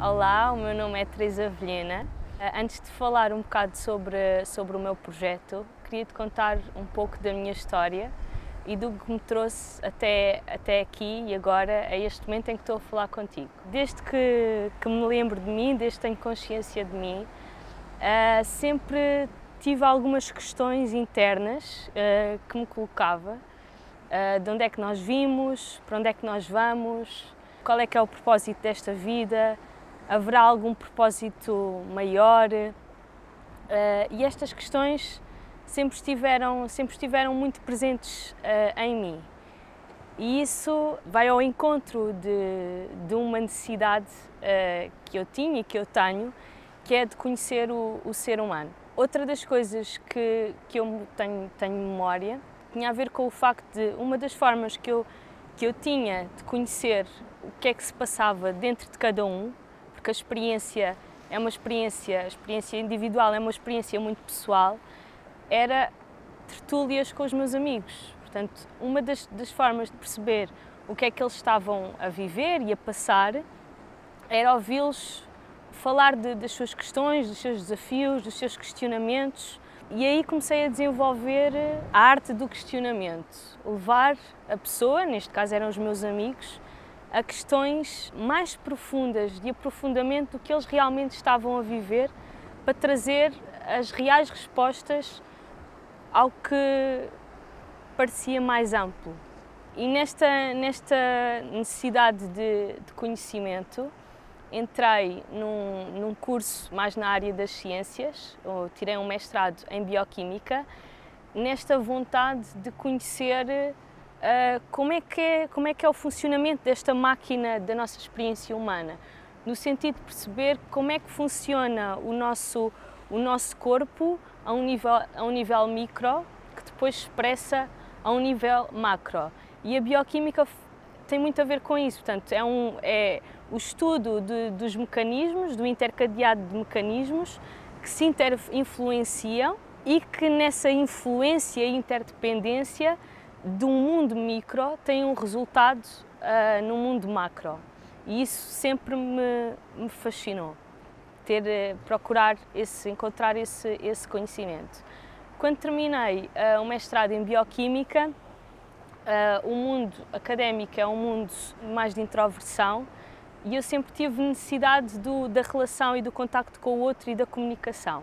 Olá, o meu nome é Teresa Vilhena. Antes de falar um bocado sobre o meu projeto, queria te contar um pouco da minha história e do que me trouxe até aqui e agora, a este momento em que estou a falar contigo. Desde que me lembro de mim, desde que tenho consciência de mim, sempre tive algumas questões internas que me colocava. De onde é que nós vimos, para onde é que nós vamos, qual é que é o propósito desta vida, haverá algum propósito maior? E estas questões sempre estiveram muito presentes em mim. E isso vai ao encontro de uma necessidade que eu tinha e que eu tenho, que é de conhecer o ser humano. Outra das coisas que eu tenho memória tinha a ver com o facto de uma das formas que eu tinha de conhecer o que é que se passava dentro de cada um, porque a experiência individual é uma experiência muito pessoal, era tertúlias com os meus amigos. Portanto, uma das formas de perceber o que é que eles estavam a viver e a passar era ouvi-los falar das suas questões, dos seus desafios, dos seus questionamentos. E aí comecei a desenvolver a arte do questionamento, levar a pessoa, neste caso eram os meus amigos, a questões mais profundas, de aprofundamento do que eles realmente estavam a viver, para trazer as reais respostas ao que parecia mais amplo. E nesta necessidade de conhecimento, entrei num curso mais na área das ciências, ou tirei um mestrado em bioquímica, nesta vontade de conhecer como é que é o funcionamento desta máquina da nossa experiência humana, no sentido de perceber como é que funciona o nosso corpo a um nível micro, que depois se expressa a um nível macro. E a bioquímica tem muito a ver com isso, portanto, é o estudo dos mecanismos, do intercadeado de mecanismos que se influenciam e que nessa influência e interdependência de um mundo micro tem um resultado no mundo macro. E isso sempre me fascinou, procurar encontrar esse conhecimento. Quando terminei o mestrado em bioquímica, o mundo académico é um mundo mais de introversão e eu sempre tive necessidade da relação e do contacto com o outro e da comunicação.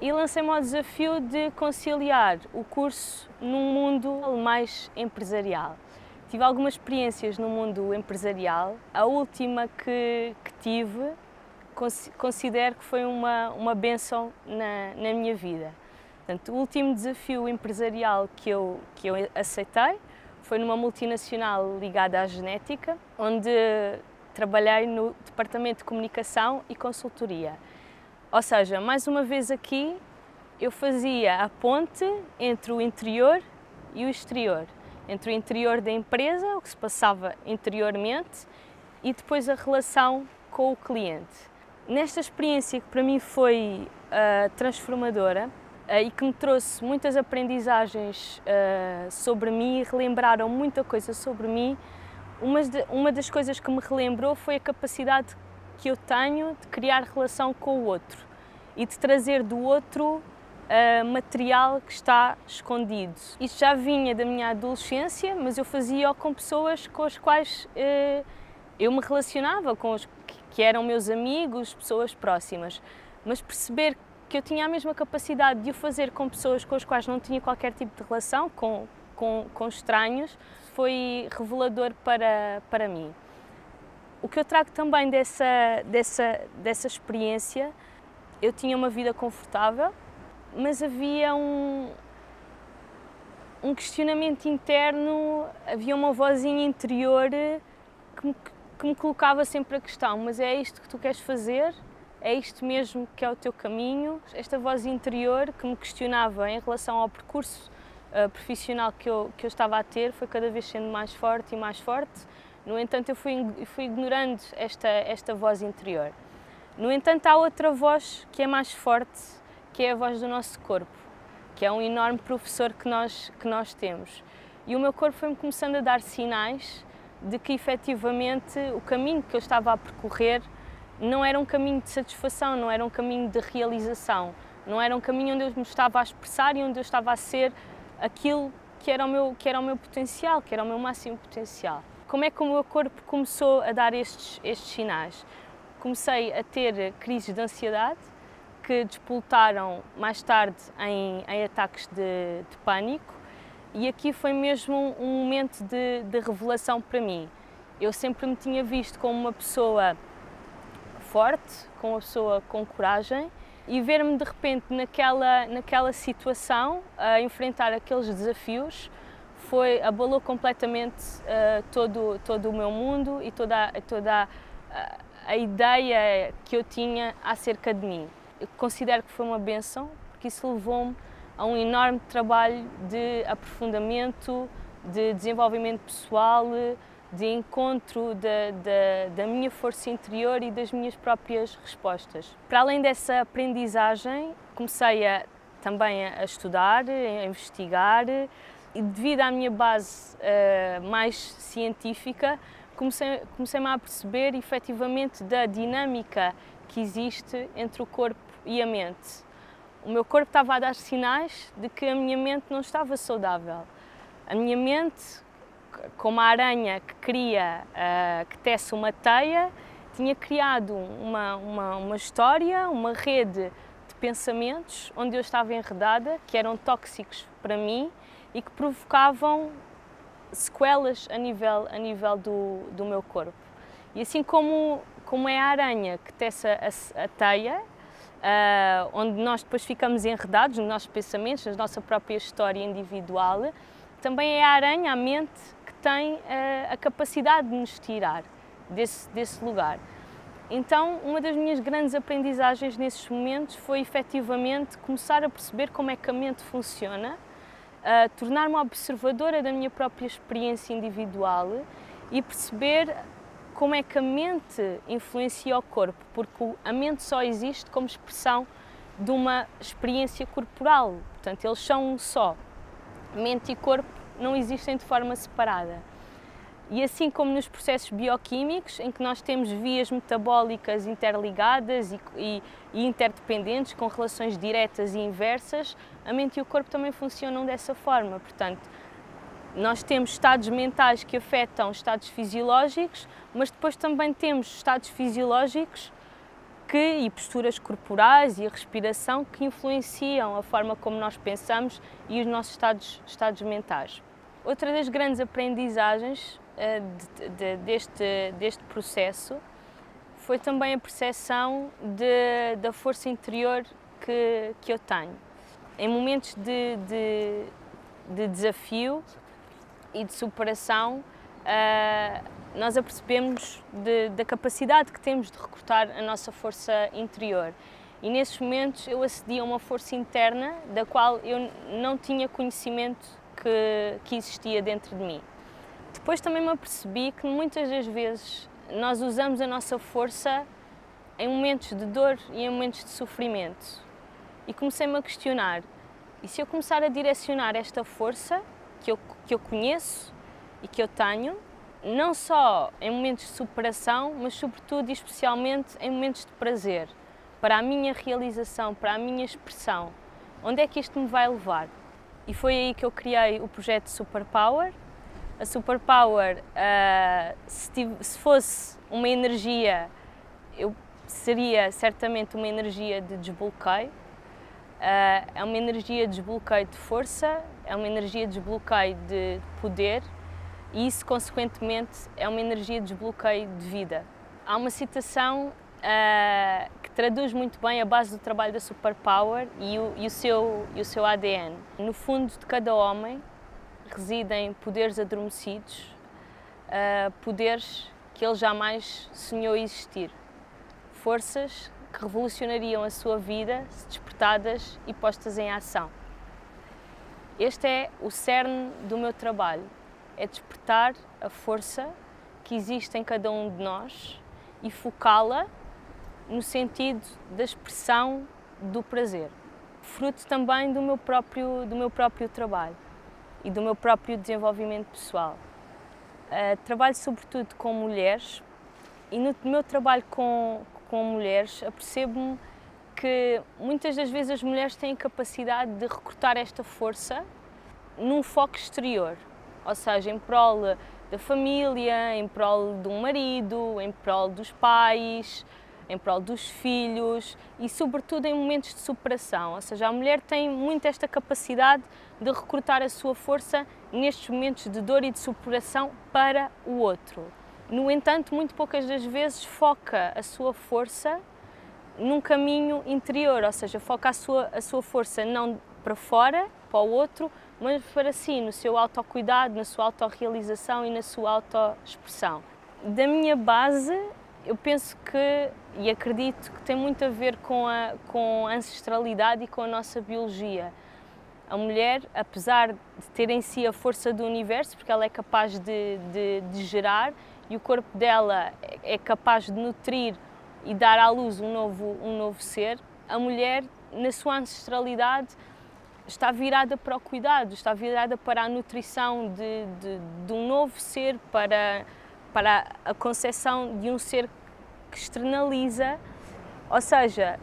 E lancei-me ao desafio de conciliar o curso num mundo mais empresarial. Tive algumas experiências no mundo empresarial. A última que tive, considero que foi uma bênção na minha vida. Portanto, o último desafio empresarial que eu aceitei foi numa multinacional ligada à genética, onde trabalhei no departamento de comunicação e consultoria. Ou seja, mais uma vez aqui, eu fazia a ponte entre o interior e o exterior, entre o interior da empresa, o que se passava interiormente, e depois a relação com o cliente. Nesta experiência que para mim foi transformadora, e que me trouxe muitas aprendizagens sobre mim e relembraram muita coisa sobre mim, uma das coisas que me relembrou foi a capacidade que eu tenho de criar relação com o outro e de trazer do outro material que está escondido. Isto já vinha da minha adolescência, mas eu fazia-o com pessoas com as quais eu me relacionava, com os que eram meus amigos, pessoas próximas. Mas perceber que eu tinha a mesma capacidade de o fazer com pessoas com as quais não tinha qualquer tipo de relação, com estranhos, foi revelador para mim. O que eu trago também dessa experiência, eu tinha uma vida confortável, mas havia um questionamento interno, havia uma vozinha interior que me colocava sempre a questão: mas é isto que tu queres fazer? É isto mesmo que é o teu caminho? Esta voz interior que me questionava em relação ao percurso profissional que eu estava a ter foi cada vez sendo mais forte e mais forte. No entanto, eu fui ignorando esta voz interior. No entanto, há outra voz que é mais forte, que é a voz do nosso corpo, que é um enorme professor que nós temos. E o meu corpo foi-me começando a dar sinais de que, efetivamente, o caminho que eu estava a percorrer não era um caminho de satisfação, não era um caminho de realização, não era um caminho onde eu me estava a expressar e onde eu estava a ser aquilo que era o meu potencial, que era o meu máximo potencial. Como é que o meu corpo começou a dar estes sinais? Comecei a ter crises de ansiedade que despoltaram mais tarde em ataques de pânico, e aqui foi mesmo um momento de revelação para mim. Eu sempre me tinha visto como uma pessoa forte, como uma pessoa com coragem, e ver-me de repente naquela situação, a enfrentar aqueles desafios, abalou completamente todo o meu mundo e toda a ideia que eu tinha acerca de mim. Eu considero que foi uma bênção, porque isso levou-me a um enorme trabalho de aprofundamento, de desenvolvimento pessoal, de encontro da minha força interior e das minhas próprias respostas. Para além dessa aprendizagem, comecei também a estudar, a investigar, e devido à minha base mais científica, comecei-me a perceber efetivamente da dinâmica que existe entre o corpo e a mente. O meu corpo estava a dar sinais de que a minha mente não estava saudável. A minha mente, como a aranha que que tece uma teia, tinha criado uma história, uma rede de pensamentos onde eu estava enredada, que eram tóxicos para mim e que provocavam sequelas a nível do meu corpo. E assim como é a aranha que tece a teia, onde nós depois ficamos enredados nos nossos pensamentos, na nossa própria história individual, também é a aranha, a mente, que tem a capacidade de nos tirar desse lugar. Então, uma das minhas grandes aprendizagens nesses momentos foi efetivamente começar a perceber como é que a mente funciona, tornar-me observadora da minha própria experiência individual e perceber como é que a mente influencia o corpo, porque a mente só existe como expressão de uma experiência corporal, portanto, eles são um só. Mente e corpo não existem de forma separada. E assim como nos processos bioquímicos, em que nós temos vias metabólicas interligadas e interdependentes, com relações diretas e inversas, a mente e o corpo também funcionam dessa forma. Portanto, nós temos estados mentais que afetam estados fisiológicos, mas depois também temos estados fisiológicos e posturas corporais e a respiração que influenciam a forma como nós pensamos e os nossos estados mentais. Outra das grandes aprendizagens deste processo foi também a percepção da força interior que eu tenho. Em momentos de desafio e de superação, nós apercebemos da capacidade que temos de recrutar a nossa força interior. E nesses momentos eu acedi a uma força interna da qual eu não tinha conhecimento que existia dentro de mim. Depois também me apercebi que muitas das vezes nós usamos a nossa força em momentos de dor e em momentos de sofrimento. E comecei-me a questionar, e se eu começar a direcionar esta força que eu conheço e que eu tenho, não só em momentos de superação, mas sobretudo e especialmente em momentos de prazer, para a minha realização, para a minha expressão, onde é que isto me vai levar? E foi aí que eu criei o projeto Superpower. A Superpower, se fosse uma energia, seria certamente uma energia de desbloqueio. É uma energia de desbloqueio de força, é uma energia de desbloqueio de poder e isso, consequentemente, é uma energia de desbloqueio de vida. Há uma citação que traduz muito bem a base do trabalho da Superpower e o seu ADN. No fundo de cada homem residem poderes adormecidos, poderes que ele jamais sonhou existir, forças que revolucionariam a sua vida se despertadas e postas em ação. Este é o cerne do meu trabalho, é despertar a força que existe em cada um de nós e focá-la no sentido da expressão do prazer, fruto também do meu próprio trabalho e do meu próprio desenvolvimento pessoal. Trabalho sobretudo com mulheres e no meu trabalho com com mulheres, apercebo-me que muitas das vezes as mulheres têm a capacidade de recrutar esta força num foco exterior, ou seja, em prol da família, em prol de um marido, em prol dos pais, em prol dos filhos e, sobretudo, em momentos de superação. Ou seja, a mulher tem muito esta capacidade de recrutar a sua força nestes momentos de dor e de superação para o outro. No entanto, muito poucas das vezes foca a sua força num caminho interior, ou seja, foca a sua força não para fora, para o outro, mas para si, no seu autocuidado, na sua autorrealização e na sua autoexpressão. Da minha base, eu penso que, e acredito que tem muito a ver com a ancestralidade e com a nossa biologia. A mulher, apesar de ter em si a força do universo, porque ela é capaz de gerar, e o corpo dela é capaz de nutrir e dar à luz um novo ser, a mulher, na sua ancestralidade, está virada para o cuidado, está virada para a nutrição de um novo ser, para a concepção de um ser que externaliza, ou seja,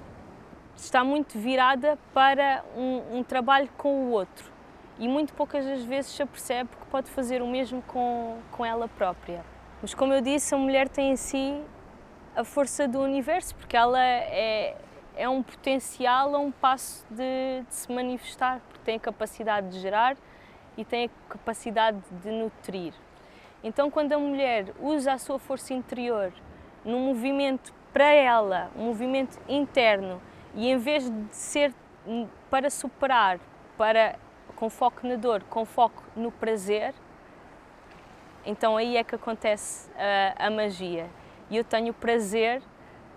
está muito virada para um trabalho com o outro e muito poucas das vezes se apercebe que pode fazer o mesmo com ela própria. Mas, como eu disse, a mulher tem em si a força do universo, porque ela é um potencial a um passo de se manifestar, porque tem a capacidade de gerar e tem a capacidade de nutrir. Então, quando a mulher usa a sua força interior num movimento para ela, um movimento interno, e em vez de ser para superar, com foco na dor, com foco no prazer, então aí é que acontece a magia. E eu tenho o prazer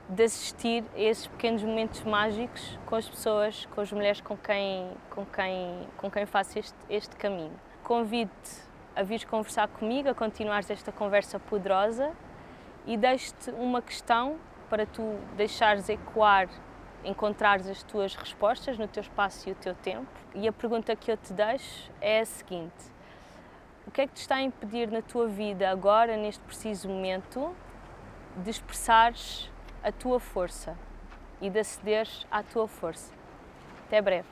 de assistir a esses pequenos momentos mágicos com as pessoas, com as mulheres com quem faço este caminho. Convido-te a vires conversar comigo, a continuares esta conversa poderosa e deixo-te uma questão para tu deixares ecoar, encontrares as tuas respostas no teu espaço e o teu tempo. E a pergunta que eu te deixo é a seguinte: o que é que te está a impedir na tua vida agora, neste preciso momento, de expressares a tua força e de acederes à tua força? Até breve.